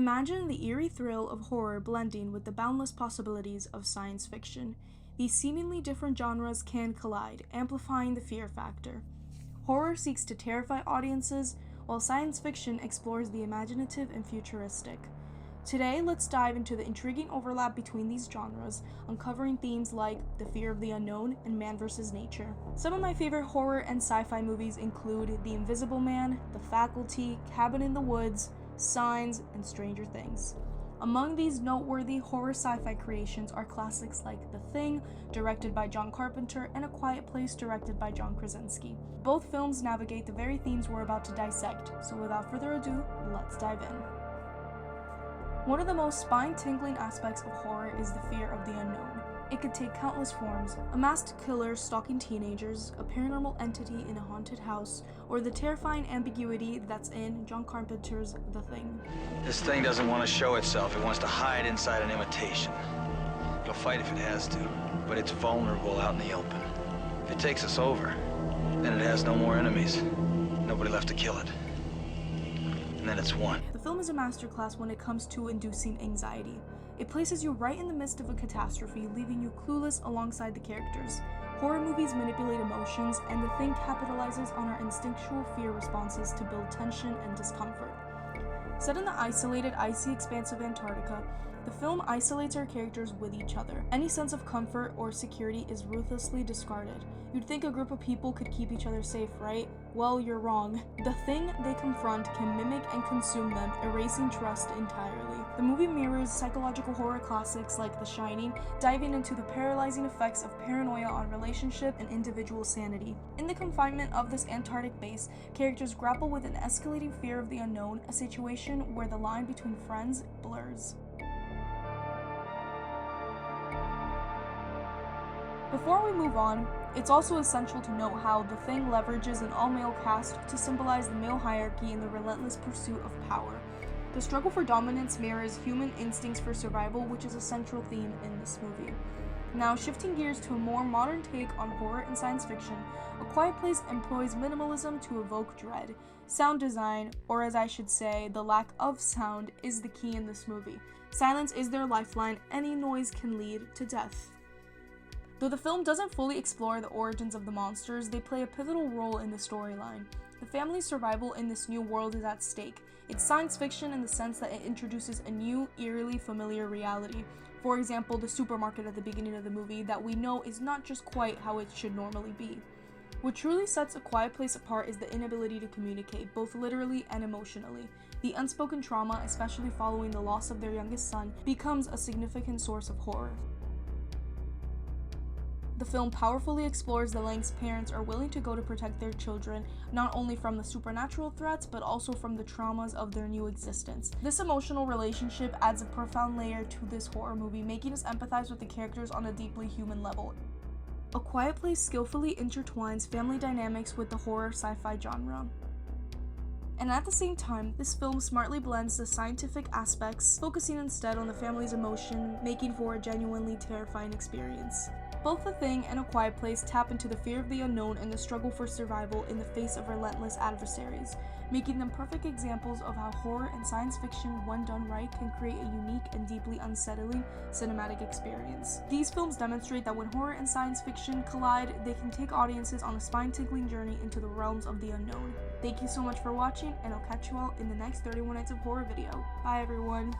Imagine the eerie thrill of horror blending with the boundless possibilities of science fiction. These seemingly different genres can collide, amplifying the fear factor. Horror seeks to terrify audiences, while science fiction explores the imaginative and futuristic. Today, let's dive into the intriguing overlap between these genres, uncovering themes like the fear of the unknown and man versus nature. Some of my favorite horror and sci-fi movies include The Invisible Man, The Faculty, Cabin in the Woods, Signs, and Stranger Things. Among these noteworthy horror sci-fi creations are classics like The Thing, directed by John Carpenter, and A Quiet Place, directed by John Krasinski. Both films navigate the very themes we're about to dissect, so without further ado, let's dive in. One of the most spine-tingling aspects of horror is the fear of the unknown. It could take countless forms: a masked killer stalking teenagers, a paranormal entity in a haunted house, or the terrifying ambiguity that's in John Carpenter's The Thing. This thing doesn't want to show itself. It wants to hide inside an imitation. It'll fight if it has to, but it's vulnerable out in the open. If it takes us over, then it has no more enemies. Nobody left to kill it. And then it's won. The film is a masterclass when it comes to inducing anxiety. It places you right in the midst of a catastrophe, leaving you clueless alongside the characters. Horror movies manipulate emotions, and The Thing capitalizes on our instinctual fear responses to build tension and discomfort. Set in the isolated, icy expanse of Antarctica, the film isolates our characters with each other. Any sense of comfort or security is ruthlessly discarded. You'd think a group of people could keep each other safe, right? Well, you're wrong. The thing they confront can mimic and consume them, erasing trust entirely. The movie mirrors psychological horror classics like The Shining, diving into the paralyzing effects of paranoia on relationship and individual sanity. In the confinement of this Antarctic base, characters grapple with an escalating fear of the unknown, a situation where the line between friends blurs. Before we move on, it's also essential to note how The Thing leverages an all-male cast to symbolize the male hierarchy in the relentless pursuit of power. The struggle for dominance mirrors human instincts for survival, which is a central theme in this movie. Now, shifting gears to a more modern take on horror and science fiction, A Quiet Place employs minimalism to evoke dread. Sound design, or as I should say, the lack of sound, is the key in this movie. Silence is their lifeline. Any noise can lead to death. Though the film doesn't fully explore the origins of the monsters, they play a pivotal role in the storyline. The family's survival in this new world is at stake. It's science fiction in the sense that it introduces a new, eerily familiar reality. For example, the supermarket at the beginning of the movie that we know is not just quite how it should normally be. What truly sets A Quiet Place apart is the inability to communicate, both literally and emotionally. The unspoken trauma, especially following the loss of their youngest son, becomes a significant source of horror. The film powerfully explores the lengths parents are willing to go to protect their children, not only from the supernatural threats, but also from the traumas of their new existence. This emotional relationship adds a profound layer to this horror movie, making us empathize with the characters on a deeply human level. A Quiet Place skillfully intertwines family dynamics with the horror sci-fi genre. And at the same time, this film smartly blends the scientific aspects, focusing instead on the family's emotion, making for a genuinely terrifying experience. Both The Thing and A Quiet Place tap into the fear of the unknown and the struggle for survival in the face of relentless adversaries, making them perfect examples of how horror and science fiction, when done right, can create a unique and deeply unsettling cinematic experience. These films demonstrate that when horror and science fiction collide, they can take audiences on a spine-tingling journey into the realms of the unknown. Thank you so much for watching, and I'll catch you all in the next 31 Nights of Horror video. Bye everyone!